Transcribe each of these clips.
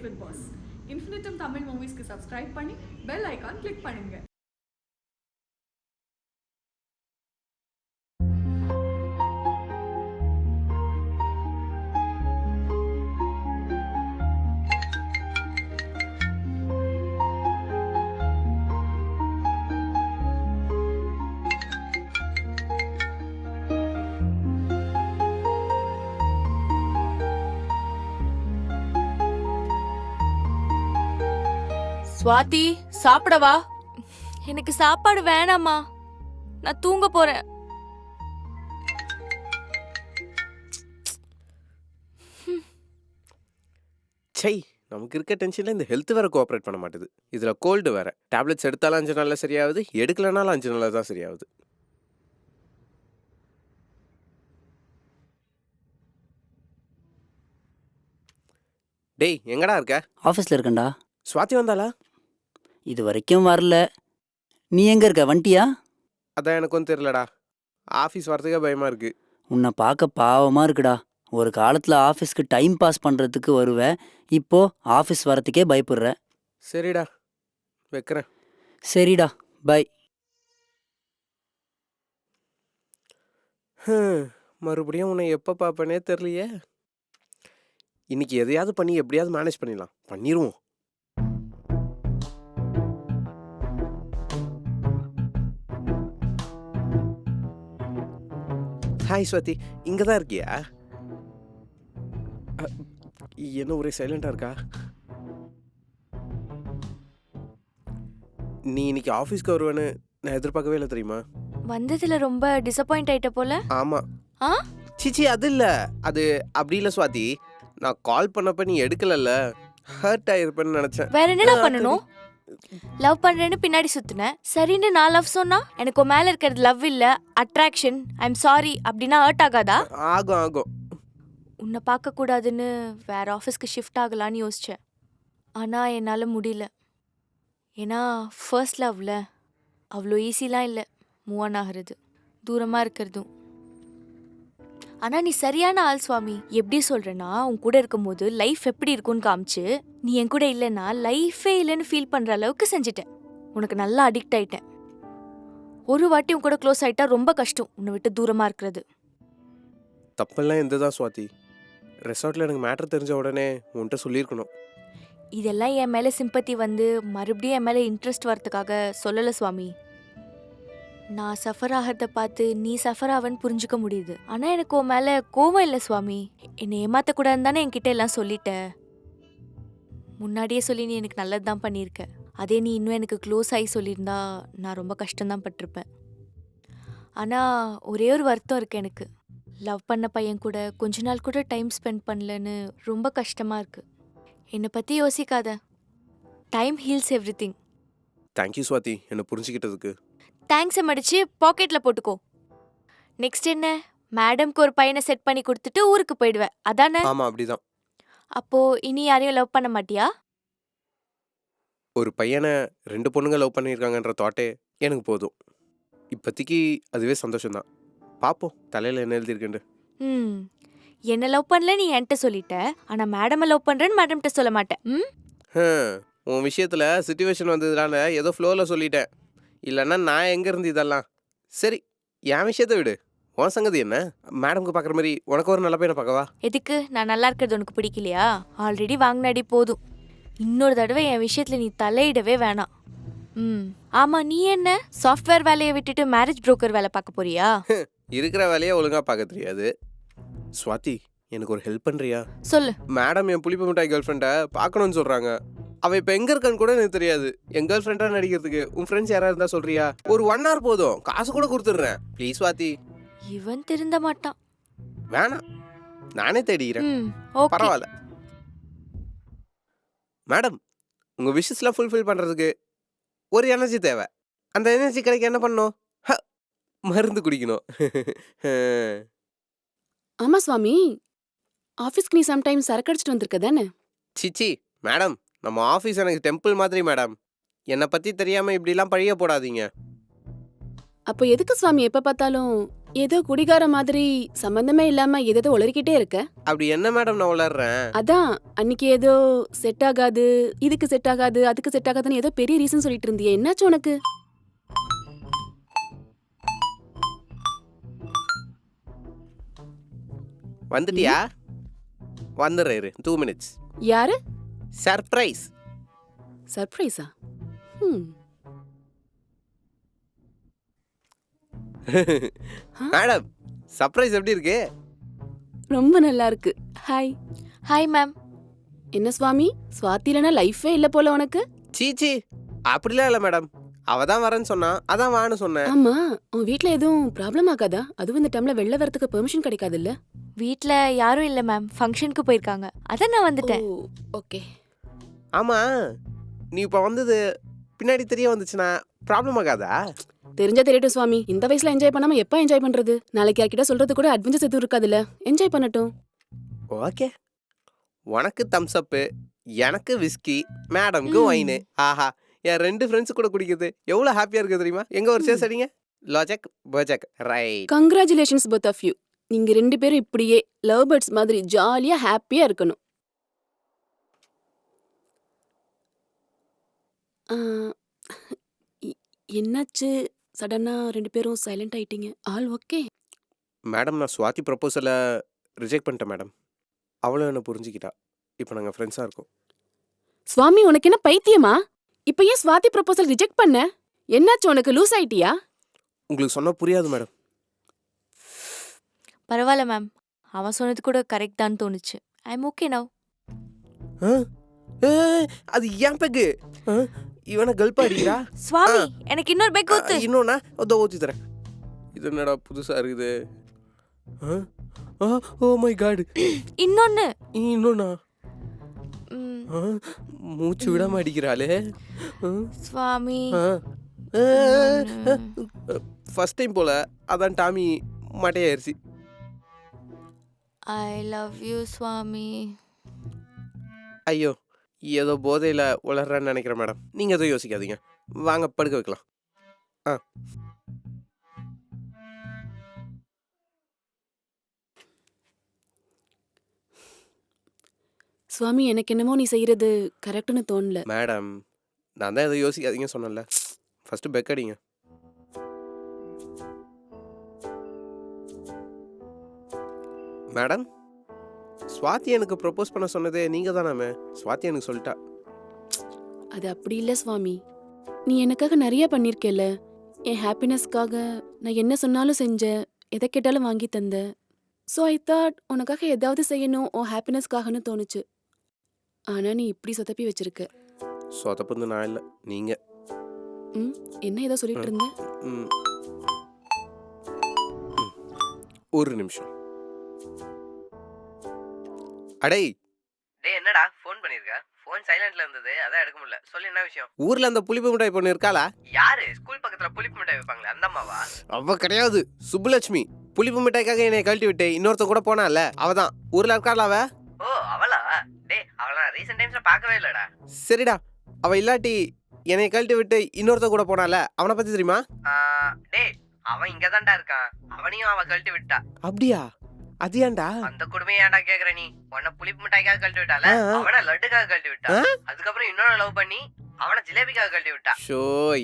Late with boss. Infinitum Tamil மூவிஸ்க்கு subscribe பண்ணி bell icon click பண்ணுங்க. ஸ்வாதி, சாப்பிடவா? எனக்கு சாப்பாடு வேணாமா, நான் தூங்க போறேன். சை, நமக்கு இருக்க டென்ஷன்ல இந்த ஹெல்த் வேற கோஆப்ரேட் பண்ண மாட்டேது. இதுல கோல்டு வேற. டேப்லெட்ஸ் எடுத்தாலும் 5 நாள்ல சரியாகுது, எடுக்கலனாலும் 5 நாள்ல தான் சரியாகுது. டேய், எங்கடா இருக்க? ஆஃபீஸில் இருக்கேன்டா. ஸ்வாதி வந்தாளா? இது வரைக்கும் வரல. நீ எங்கே இருக்க? வண்டியா? அதான் எனக்கும் தெரியலடா. ஆஃபீஸ் வரதுக்கே பயமா இருக்கு. உன்னை பார்க்க பாவமாக இருக்குடா. ஒரு காலத்தில் ஆஃபீஸ்க்கு டைம் பாஸ் பண்ணுறதுக்கு வருவேன், இப்போ ஆஃபீஸ் வரத்துக்கே பயப்படுற. சரிடா, வைக்கிறேன். சரிடா, பை. மறுபடியும் உன்னை எப்போ பார்ப்பேனே தெரியலையே. இன்னைக்கு எதையாவது பண்ணி எப்படியாவது மேனேஜ் பண்ணிடலாம். பண்ணிடுவோம். ஹாய் ஸ்வாதி, இங்கே தான் இருக்கியா? என்ன ஒரே சைலண்டாக இருக்கா? நீ இன்னைக்கு ஆஃபீஸ்க்கு வருவேன்னு நான் எதிர்பார்க்கவே இல்லை, தெரியுமா? வந்ததுல ரொம்ப டிசப்பாயிண்ட் ஆயிட்ட போல. ஆமாம். ஆ? சிச்சி, அது இல்லை. அது அப்படி இல்லை ஸ்வாதி. நான் கால் பண்ணப்ப நீ எடுக்கலல்ல, ஹர்ட் ஆயிருப்பேன்னு நினச்சேன். வேற என்னடா பண்ணணும்? லவ் பண்றேன்னு பின்னாடி சுத்தினேன். சரின்னு நான் லவ் சொன்னா எனக்கு உன் மேல இருக்கிறது லவ் இல்ல, அட்ராக்ஷன், ஐ எம் சாரி அப்படின்னா ஹர்ட் ஆகாதா? ஆகும் ஆகும். உன்னை பார்க்க கூடாதுன்னு வேற ஆஃபீஸ்க்கு ஷிஃப்ட் ஆகலான்னு யோசிச்சேன். ஆனா என்னால முடியல. ஏன்னா ஃபர்ஸ்ட் லவ்ல அவ்வளோ ஈஸிலாம் இல்லை மூவ் ஆன் ஆகிறது, தூரமா இருக்கிறதும். ஆனா நீ சரியான ஆள் சுவாமி. எப்படி சொல்றேன்னா, உன் கூட இருக்கும்போது லைஃப் எப்படி இருக்கும்னு காமிச்சு, நீ என் கூட இல்லைன்னா லைஃபே இல்லைன்னு ஃபீல் பண்ற அளவுக்கு செஞ்சுட்டேன். உனக்கு நல்லா அடிக்ட் ஆயிட்டேன். ஒரு வாட்டி உன் கூட க்ளோஸ் ஆயிட்டா ரொம்ப கஷ்டம் உன்னை விட்டு தூரமா இருக்கிறது. தப்பெல்லாம் எந்த தான் ஸ்வாதி. ரெசார்ட்டில் எனக்கு மேட்டர் தெரிஞ்ச உடனே உன்கிட்ட சொல்லியிருக்கணும். இதெல்லாம் என் மேல சிம்பத்தி வந்து மறுபடியும் என் மேல இன்ட்ரெஸ்ட் வரதுக்காக சொல்லல சுவாமி. நான் சஃபர் ஆகிறத பார்த்து நீ சஃபர் ஆவன்னு புரிஞ்சுக்க முடியுது. ஆனா எனக்கு உன் மேல கோவம் இல்லை சுவாமி. என்னை ஏமாத்தக்கூடாதுன்னு தானே என்கிட்ட எல்லாம் சொல்லிட்ட. முன்னாடியே சொல்லி நீ எனக்கு நல்லது தான் பண்ணியிருக்க. அதே நீ இன்னும் எனக்கு க்ளோஸ் ஆகி சொல்லியிருந்தா நான் ரொம்ப கஷ்டம்தான் பட்டிருப்பேன். ஆனா ஒரே ஒரு வருத்தம் இருக்கு எனக்கு. லவ் பண்ண பையன் கூட கொஞ்ச நாள் கூட டைம் ஸ்பெண்ட் பண்ணலன்னு ரொம்ப கஷ்டமா இருக்கு. என்னை பத்தி யோசிக்காத. Time heals everything. Thank you Swathi, என்னை புரிஞ்சுக்கிட்டதுக்கு. தேங்க்ஸை மடிச்சு பாக்கெட்ல போட்டுக்கோ. நெக்ஸ்ட் என்ன, மேடம்க்கு ஒரு பையனை செட் பண்ணி கொடுத்துட்டு ஊருக்கு போயிடுவேன், அதானே? ஆமாம், அப்படிதான். அப்போ இனி யாரையும் லவ் பண்ண மாட்டியா? ஒரு பையனை 2 பொண்ணுங்க லவ் பண்ணியிருக்காங்கன்ற தாட்டே எனக்கு போதும். இப்போதைக்கு அதுவே சந்தோஷம்தான். பார்ப்போம் தலையில் என்ன எழுதியிருக்குண்டு. ம், என்ன லவ் பண்ணல நீ என்கிட்ட சொல்லிட்ட. ஆனா மேடமை லவ் பண்றேன்னு மேடம்கிட்ட சொல்ல மாட்டேன். உன் விஷயத்தில் சுச்சுவேஷன் வந்ததுனால ஏதோ ஃப்ளோவில் சொல்லிட்டேன். இல்லைன்னா நான் எங்கேருந்து இதெல்லாம். சரி, என் விஷயத்தை விடு. உன் சங்கதி என்ன? மேடம்க்கு பார்க்குற மாதிரி உனக்கு ஒரு நல்ல பையனை பார்க்கவா? எதுக்கு? நான் நல்லா இருக்கிறது உனக்கு பிடிக்கலையா? ஆல்ரெடி வாங்கினாடி போதும். இன்னொரு தடவை என் விஷயத்துல நீ தலையிடவே வேணாம். ஆமா, நீ என்ன சாஃப்ட்வேர் வேலையை விட்டுட்டு மேரேஜ் புரோக்கர் வேலை பார்க்க போறியா? இருக்கிற வேலையை ஒழுங்காக பார்க்க தெரியாது. ஸ்வாதி, எனக்கு ஒரு ஹெல்ப் பண்ணுறியா? சொல்லு. மேடம் என் புளிப்பு மிட்டாய் கேர்ள் ஃப்ரெண்டை பார்க்கணும்னு சொல்கிறாங்க. அவள் இப்போ எங்கே இருக்கான்னு கூட எனக்கு தெரியாது. என் கேர்ள் ஃப்ரெண்டாக நடிக்கிறதுக்கு உன் ஃப்ரெண்ட்ஸ் யாராவது இருந்தால் சொல்கிறியா? ஒரு 1 hour போதும், காசு கூட கொடுத்துட்றேன். ப்ளீஸ் ஸ்வாதி. இவன் திருந்த மாட்டான். வேணாம், நானே தேடிக்கிறேன். ஓகே. பரவாயில்ல மேடம். உங்கள் விஷஸ்லாம் ஃபுல்ஃபில் பண்ணுறதுக்கு ஒரு எனர்ஜி தேவை. அந்த எனர்ஜி கிடைக்க என்ன பண்ணணும்? மருந்து குடிக்கணும். ஆமா சுவாமி, ஆஃபீஸ்க்கு நீ சம்டைம்ஸ் சரக்கு அடிச்சிட்டு வந்திருக்க தானே? சிச்சி மேடம், நம்ம ஆஃபீஸ் எனக்கு டெம்பிள் மாதிரி மேடம். என்னை பற்றி தெரியாமல் இப்படிலாம் பழிய போடாதீங்க. அப்போ எதுக்கு சுவாமி எப்ப பார்த்தாலும் ஏதோ குடிகார மாதிரி சம்பந்தமே இல்லாம ஏதோ உளறிக்கிட்டே இருக்க? அப்படி என்ன மேடம் நான் உளர்றேன்? அதான் அன்னைக்கு ஏதோ செட் ஆகாது, இதுக்கு செட் ஆகாது, அதுக்கு செட் ஆகாதுன்னு ஏதோ பெரிய ரீசன் சொல்லிட்டு இருந்தியே, என்னாச்சு உனக்கு? வந்துட்டியா? வந்துடுறேன் இரு 2 minutes. யாரு? சர்ப்ரைஸ். சர்ப்ரைஸா? மேடம் சர்ப்ரைஸ் எப்படி இருக்கு? ரொம்ப நல்லா இருக்கு. ஹாய். Hi ma'am. என்ன சுவாமி, ஸ்வாதி இல்லனா லைஃபே இல்ல போல உனக்கு? சீச்சி அப்படிலாம் இல்லை மேடம். அவ தான் வரேன்னு சொன்னா, அதான் வான்னு சொன்னேன். ஆமா, உன் வீட்ல எதுவும் ப்ராப்ளம் ஆகாதா? அதுவும் இந்த டைம்ல வெளில வரதுக்கு பெர்மிஷன் கிடைக்காதுல்ல? வீட்ல யாரும் இல்லை மேம், ஃபங்க்ஷனுக்கு போயிருக்காங்க, அதான் நான் வந்துட்டேன். ஓகே. ஆமா, நீ இப்போ வந்தது பின்னாடி தெரிய வந்துச்சுன்னா ப்ராப்ளம் ஆகாதா? தெரிஞ்சா தெரியட்டும் சுவாமி. இந்த வயசுல என்ஜாய் பண்ணாம எப்ப என்ஜாய் பண்றது? நாளைக்கு யார்கிட்ட சொல்றது கூட அட்வென்ச்சர்ஸ் எதுவும் இருக்காதுல்ல. என்ஜாய் பண்ணட்டும். ஓகே, உனக்கு தம்ஸ் அப்பு, எனக்கு விஸ்கி, மேடம்க்கு ஒயின். ஆஹா, என் 2 ஃப்ரெண்ட்ஸ் கூட குடிக்குது எவ்வளோ ஹாப்பியா இருக்கு தெரியுமா? எங்க ஒரு சேஸ் அடிங்க. லாஜிக் பர்ஜக் right. Congratulations both of you. நீங்க 2 பேரும் இப்படியே லவ் பேர்ட்ஸ் மாதிரி ஜாலியா ஹாப்பியா இருக்கணும். ஆ, என்னாச்சு சடனா 2 பேரும் சைலண்ட் ஆயிட்டீங்க? All okay? மேடம் நான் சுவாதி ப்ரப்போசலை ரிஜெக்ட் பண்ணிட்டேன் மேடம். அவளும் என்ன புரிஞ்சுக்கிட்டா. இப்போ நாங்கள் ஃப்ரெண்ட்ஸாக இருக்கோம். சுவாமி உனக்கு என்ன பைத்தியமா? இப்ப ஏன் ஸ்வாதி ப்ரப்போசல் ரிஜெக்ட் பண்ண? என்னாச்சு உனக்கு, லூஸ் ஆயிட்டியா? உங்களுக்கு சொன்னால் புரியாது மேடம். பரவாயில்ல மேம், அவன் சொன்னது கூட கரெக்ட் தான் தோணுச்சு. I am okay now. அது ஏன் பெக்கு? இவனை கல்பா அடிக்கிறா? சுவாமி எனக்கு இன்னொரு பெக் ஊத்து. இன்னொன்னா அதோ ஊற்றி தரேன். இது என்னடா புதுசாக இருக்குது? ஓ மை காட், இன்னொன்னு. இன்னொன்னா? ம், மூச்சு விடாம அடிக்கிறாளே. சுவாமி ஃபர்ஸ்ட் டைம் போல, அதான் டாமி மட்டையாயிருச்சு. ஐ லவ் யூ சுவாமி. ஐயோ, ஏதோ போதையில் உளர்றேன்னு நினைக்கிறேன் மேடம். நீங்கள் எதுவும் யோசிக்காதீங்க, வாங்க படுக்க வைக்கலாம். ஆ சுவாமி எனக்கு என்னமோ நீ செய்யறது கரெக்ட்னு தோணல. மேடம், நான் தான் எதுவும் யோசிக்காதீங்க சொன்னேன்ல. ஃபர்ஸ்ட் பெக் அடிங்க. மேடம், ஸ்வாதி எனக்கு ப்ரப்போஸ் பண்ண சொன்னதே நீங்கள் தானே? ஸ்வாதி எனக்கு சொல்லிட்டா. அது அப்படி இல்ல சுவாமி. நீ எனக்காக நிறைய பண்ணிருக்கேல. என் ஹாப்பினஸ்க்காக நான் என்ன சொன்னாலும் செஞ்ச, எதை கேட்டாலும் வாங்கி தந்த. ஸோ ஐ தாட் உனக்காக ஏதாவது செய்யணும் உன் ஹாப்பினஸ்க்காகன்னு தோணுச்சு. ஆனா நீ இப்படி சொதப்பி வச்சிருக்க. சொதப்புந்து நான் இல்லை, நீங்கள். என்ன ஏதோ சொல்லிட்டு இருந்த? ம். ஒரு நிமிஷம். அடே டேய், என்னடா ஃபோன் பண்ணிருக்க? ஃபோன் சைலண்ட்ல இருந்தது, அதான் எடுக்க முடியல. சொல்லு என்ன விஷயம்? ஊர்ல அந்த புளிப்பு மிட்டாய் பொண்ணு இருக்காளா? யாரு? ஸ்கூல் பக்கத்துல புளிப்பு மிட்டாய் வைப்பாங்களே அந்த அம்மாவா? அவ கிடையாது, சுப்புலட்சுமி. புளிப்பு மிட்டாய்க்காக என்னை கழட்டி விட்டு இன்னொருத்த கூட போனால, அவதான். ஊர்ல இருக்காளா அவ? ஓ அவளா? டேய், அவள நான் ரீசன்ட் டைம்ஸ்ல பார்க்கவே இல்லடா. சரிடா, அவ இல்லாட்டி என்னை கழட்டி விட்டு இன்னொருத்த கூட போனால, அவனை பத்தி தெரியுமா? டேய், அவன் இங்க தான்டா இருக்கான். அவனையும் அவ கழட்டி விட்டா. அப்படியா? அது ஏன்டா? அந்த குடுமையை ஏன்டா கேக்குற நீ? உன்னை புளிப்பு மிட்டாய்க்காக கழட்டி விட்டால, அவனை லட்டுக்காக கழட்டி விட்டா. அதுக்கப்புறம் இன்னொரு லவ் பண்ணி அவனை ஜிலேபிக்காக கழட்டி விட்டா. ஷோ,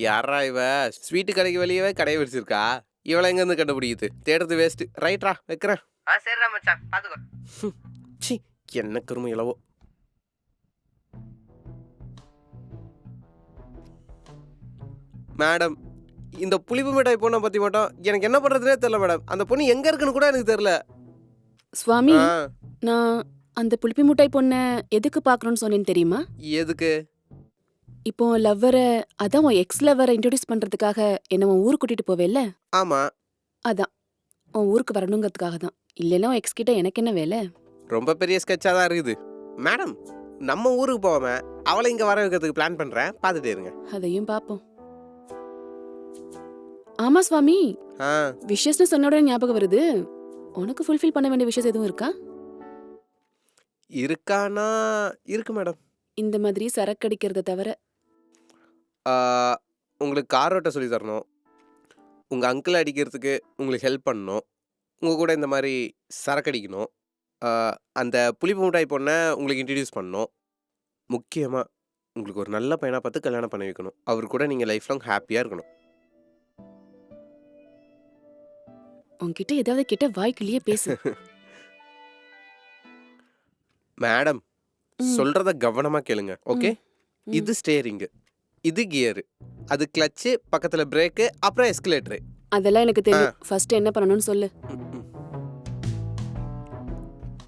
யாரா இவ? ஸ்வீட்டு கடைக்கு வெளியவே கடை வச்சிருக்கா. இவளை எங்க இருந்து கண்டுபிடிக்குது? தேடுறது வேஸ்ட். ரைட்ரா, வைக்கிறேன். சரிடா மச்சான், பாத்துக்கோ. சி, என்ன கருமை இளவோ. மேடம், இந்த புளிப்பு மிட்டாய் பொண்ணை பத்தி மட்டும் எனக்கு என்ன பண்றதுனே தெரியல மேடம். அந்த பொண்ணு எங்க இருக்குன்னு கூட எனக்கு தெரியல. சுவாமி, நான் அந்த புளிப்பி முட்டாய் பொண்ணை எதுக்கு பார்க்கணும்னு சொன்னேன்னு தெரியுமா? எதுக்கு? இப்போ லவ்வரை, அதான் உன் எக்ஸ் லவ்வரை இன்ட்ரோடியூஸ் பண்றதுக்காக என்ன உன் ஊருக்கு கூட்டிட்டு போவேல்ல? ஆமா. அதான் உன் ஊருக்கு வரணுங்கிறதுக்காக தான். இல்லைன்னா உன் எக்ஸ் கிட்ட எனக்கு என்ன வேலை? ரொம்ப பெரிய ஸ்கெட்சா தான் இருக்குது மேடம். நம்ம ஊருக்கு போகாம அவளை இங்க வர வைக்கிறதுக்கு பிளான் பண்றேன், பார்த்துட்டே இருங்க. அதையும் பார்ப்போம். ஆமா சுவாமி, விஷஸ்னு சொன்ன உடனே ஞாபகம் வருது. உனக்கு ஃபுல்ஃபில் பண்ண வேண்டிய விஷயம் எதுவும் இருக்கா? இருக்கானா? இருக்கு மேடம். இந்த மாதிரி சரக்கு அடிக்கிறத தவிர. உங்களுக்கு கார் ஓட்ட சொல்லி தரணும். உங்கள் அங்கிள் அடிக்கிறதுக்கு உங்களுக்கு ஹெல்ப் பண்ணணும், உங்கள் கூட இந்த மாதிரி சரக்கு அடிக்கணும், அந்த புளிப்பு மிட்டாய் பொண்ணை உங்களுக்கு இன்ட்ரடியூஸ் பண்ணணும், முக்கியமாக உங்களுக்கு ஒரு நல்ல பையனாக பார்த்து கல்யாணம் பண்ணி வைக்கணும். அவர் கூட நீங்கள் லைஃப் லாங் ஹாப்பியாக இருக்கணும். உன்கிட்ட ஏதாவது கிட்ட வாய்க்குள்ளேயே பேசு. மேடம் ம். சொல்கிறத கவனமாக கேளுங்க, ஓகே? ம். இது ஸ்டேரிங்கு, இது கியரு, அது கிளச்சு, பக்கத்தில் பிரேக்கு, அப்புறம் எஸ்கலேட்டரு. அதெல்லாம் எனக்கு தெரியும். ஃபர்ஸ்ட் என்ன பண்ணணும்னு சொல்லு.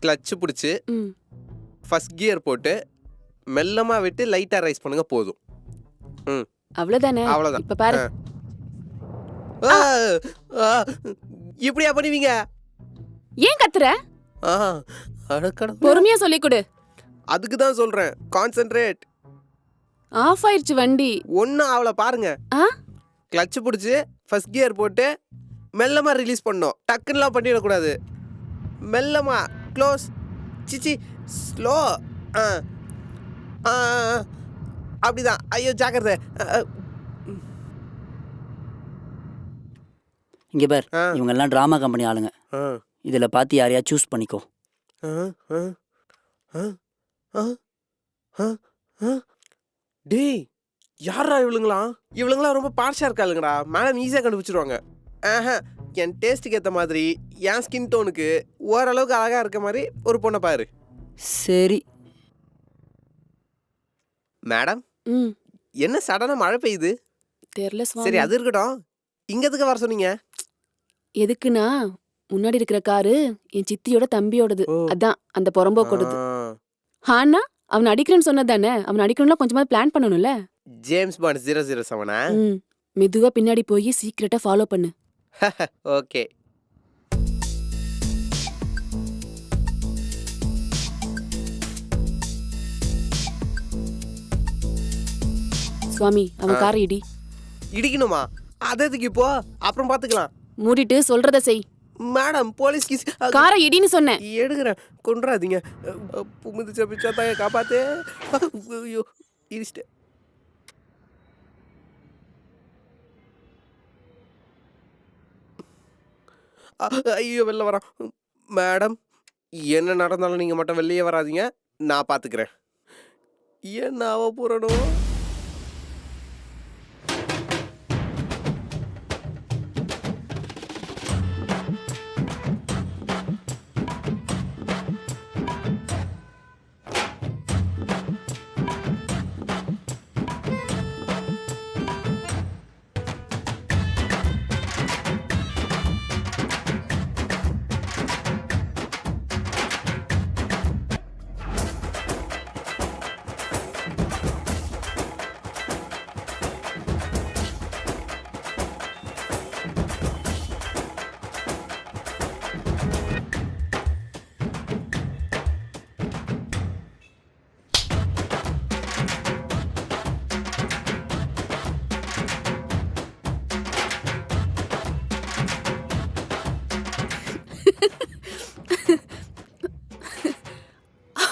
கிளச்சு பிடிச்சி ம். ஃபர்ஸ்ட் கியர் போட்டு மெல்லமாக விட்டு லைட்டாக ரைஸ் பண்ணுங்க போதும். அவ்வளவுதானே? அவ்வளோதான். இப்ப பாரு. ஆ, ஆ, இப்படியா பண்ணுவீங்க? ஏன் கத்துற? ஆ, அடக்கடவுளே. பொறுமையா சொல்லி கொடு. அதுக்கு தான் சொல்கிறேன், கான்சென்ட்ரேட். ஆஃப் ஆயிடுச்சு வண்டி. ஒன்றும் அவளை பாருங்க. ஆ? கிளச்சு பிடிச்சி ஃபர்ஸ்ட் கியர் போட்டு மெல்லமாக ரிலீஸ் பண்ணணும். டக்குன்னுலாம் பண்ணிடக்கூடாது. மெல்லமாக க்ளோஸ், சிச்சி ஸ்லோ. ஆ ஆ அப்படிதான். ஐயோ ஜாக்கிரதை. இங்கே பார், ஆ இவங்கெல்லாம் ட்ராமா கம்பெனி ஆளுங்க. ஆ இதில் பார்த்து யாரையா சூஸ் பண்ணிக்கோ. ஆ ஆ ஆ ஆ ஆ ஆ டேய், யாரா இவளுங்களாம் ரொம்ப பார்ஷா இருக்காளுங்கடா. மேடம் ஈஸியாக கண்டுபிடிச்சிருவாங்க. ஆஹா, என் டேஸ்ட்டுக்கு ஏற்ற மாதிரி, என் ஸ்கின் டோனுக்கு ஓரளவுக்கு அழகாக இருக்க மாதிரி ஒரு பொண்ணை பாரு. சரி, மேடம், ம். என்ன சடனாக மழை பெய்யுது? தெரியல சரி, சுவாமி. அது இருக்கட்டும். இங்கத்துக்கு வர சொன்னீங்க? எதுக்குன்னா முன்னாடி இருக்கிற காரு என் சித்தியோட தம்பியோடது. ஓ. அதான் அந்த புறம்போக்கோடது. ஆ, ஆனா அவன் அடிக்கிறேன்னு சொன்னதானே? அவன் அடிக்கணும்னா கொஞ்சமாவது பிளான் பண்ணணும்ல. James Bond 007. ம். மெதுவா பின்னாடி போய் சீக்கிரட்டா ஃபாலோ பண்ணு. ஓகே. சுவாமி அவன் ஆ. காரை இடி. இடிக்கணுமா? அது எதுக்கு இப்போ? அப்புறம் பார்த்துக்கலாம். மூடிட்டு சொல்றத செய். மேடம், போலீஸ் கீஸ் காரை இடின்னு சொன்னேன். எடுக்கிறேன், கொண்டுறாதீங்க. புமுதிச்ச பிச்சா தாங்க காப்பாத்து. ஐயோ, இடிச்சிட்டேன். ஐயோ, வெளில வரான். மேடம், என்ன நடந்தாலும் நீங்கள் மட்டும் வெளியே வராதீங்க, நான் பார்த்துக்கிறேன். என்ன ஆக போறனோ?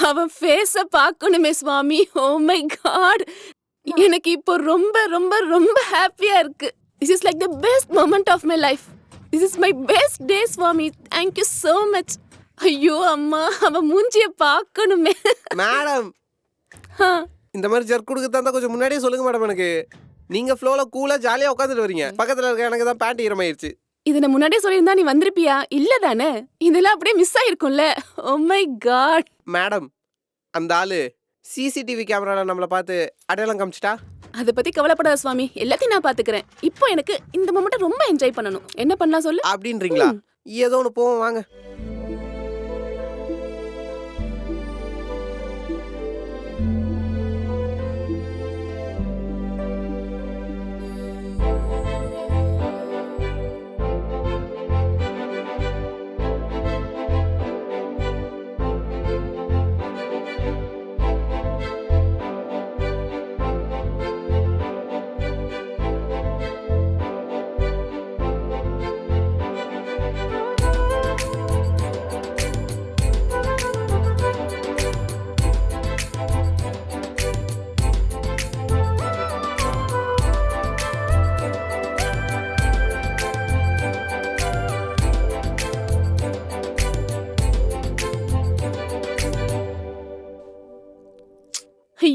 அவன் ஃபேஸ பார்க்கணுமே சுவாமி. ஓ மை காட், எனக்கு இப்போ ரொம்ப ரொம்ப ரொம்ப ஹாப்பியா இருக்கு. This is like the best moment of my life. This is my best day Swami. Thank you so much. ஐயோ அம்மா, அவன் மூஞ்சிய பார்க்கணுமே. மேடம், ஆ, இந்த மாதிரி ஜர்க் கொடுக்க தான் கொஞ்சம் முன்னாடியே சொல்லுங்க மேடம். எனக்கு நீங்க ஃப்ளோல கூலா ஜாலியா உட்காந்துட்டு வரீங்க. பக்கத்துல இருக்க எனக்கு தான் பேண்ட் ஈரமாயிருச்சு. இதை நான் முன்னாடியே சொல்லியிருந்தா நீ வந்திருப்பியா? இல்ல தானே? இதெல்லாம் அப்படியே மிஸ் ஆயிருக்கும்ல. Oh my god. மேடம், அந்த ஆளு சிசிடிவி கேமரால நம்மளை பார்த்து அடையாளம் காமிச்சிட்டா? அதை பத்தி கவலைப்படாத சுவாமி, எல்லாத்தையும் நான் பாத்துக்கிறேன். இப்போ எனக்கு இந்த மொமெண்ட்டை ரொம்ப என்ஜாய் பண்ணணும். என்ன பண்ணலாம் சொல்லு? அப்படின்றீங்களா? ஏதோ ஒன்று போவோம் வாங்க.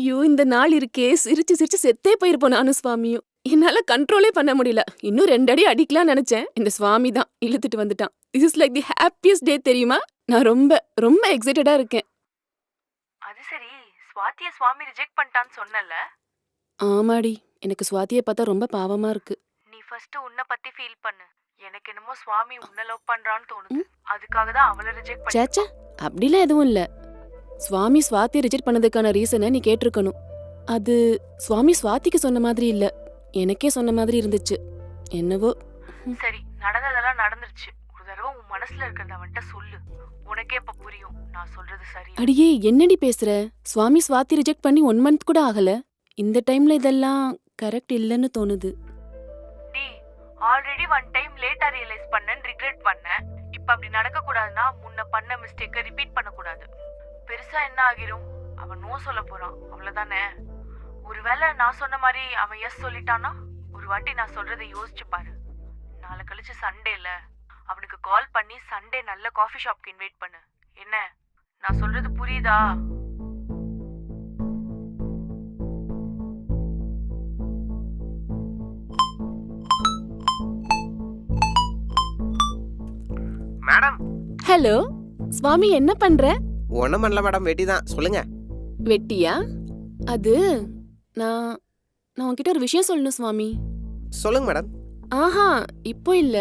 ஐயோ இந்த நாள் இருக்கே, சிரிச்சு சிரிச்சு செத்தே போயிருப்போம் நானும் சுவாமியும். என்னால கண்ட்ரோலே பண்ண முடியல. இன்னும் 2 அடி அடிக்கலாம் நினைச்சேன். இந்த சுவாமி தான் இழுத்துட்டு வந்துட்டான். This is like the happiest டே தெரியுமா? நான் ரொம்ப ரொம்ப எக்ஸைட்டடா இருக்கேன். அது சரி, ஸ்வாதிய சுவாமி ரிஜெக்ட் பண்ணிட்டான்னு சொன்னல. ஆமாடி, எனக்கு சுவாதியை பார்த்தா ரொம்ப பாவமா இருக்கு. நீ ஃபர்ஸ்ட் உன்னை பத்தி ஃபீல் பண்ணு. எனக்கு என்னமோ சுவாமி உன்னை லவ் பண்றான்னு தோணுது. அதுக்காக தான் அவளை ரிஜெக்ட் பண்ணி. சேச்சா, அப்படிலாம் எதுவும் இல்ல. சுவாமி ஸ்வாதியை ரிஜெக்ட் பண்ணதுக்கான ரீசனை நீ கேட்டிருக்கணும். அது சுவாமி ஸ்வாதிக்கு சொன்ன மாதிரி இல்ல, எனக்கே சொன்ன மாதிரி இருந்துச்சு. என்னவோ. சரி, நடந்ததெல்லாம் நடந்துருச்சு. ஒரு தடவை உன் மனசுல இருக்கிறத அவன்கிட்ட சொல்லு. உனக்கே இப்ப புரியும் நான் சொல்றது சரி. அடியே என்னடி பேசுற? சுவாமி ஸ்வாதி ரிஜெக்ட் பண்ணி 1 மந்த் கூட ஆகல. இந்த டைம்ல இதெல்லாம் கரெக்ட் இல்லைன்னு தோணுது. டி ஆல்ரெடி 1 டைம் லேட்டா ரியலைஸ் பண்ணேன்னு ரிக்ரெட் பண்ணேன். இப்ப அப்படி நடக்க கூடாதுன்னா முன்ன பண்ண மிஸ்டேக்கை ரிப்பீட் பண்ண கூடாது. பெருசா என்ன ஆகிரும்? அவன் நோ சொல்ல போறான், அவ்வளவுதானே. ஒருவேளை நான் சொன்ன மாதிரி அவன் எஸ் சொல்லிட்டானா? ஒரு வாட்டி நான் சொல்றதை யோசிச்சு பாரு. நாளை கழிச்சு சண்டேல அவனுக்கு கால் பண்ணி சண்டே நல்ல காஃபி ஷாப்க்கு இன்வைட் பண்ணு. என்ன நான் சொல்றது புரியுதா? மேடம். ஹலோ சுவாமி, என்ன பண்ற? ஒன்றும் பண்ணல மேடம், வெட்டி தான். சொல்லுங்க. வெட்டியா? அது நான் நான் உன்கிட்ட ஒரு விஷயம் சொல்லணும் சுவாமி. சொல்லுங்க மேடம். ஆஹா, இப்போ இல்ல.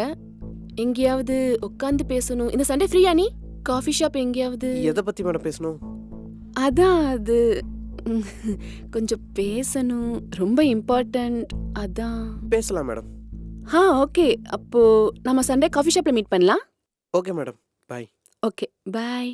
எங்கேயாவது உட்காந்து பேசணும். இந்த சண்டே ஃப்ரீயா நீ? காஃபி ஷாப் எங்கேயாவது? எதை பத்தி மேடம் பேசணும்? அதான் அது கொஞ்சம் பேசணும், ரொம்ப இம்பார்ட்டன்ட். அதான். பேசலாம் மேடம். ஓகே. அப்போ நம்ம சண்டே காஃபி ஷாப்ல மீட் பண்ணலாம். Okay madam, bye. Okay, by.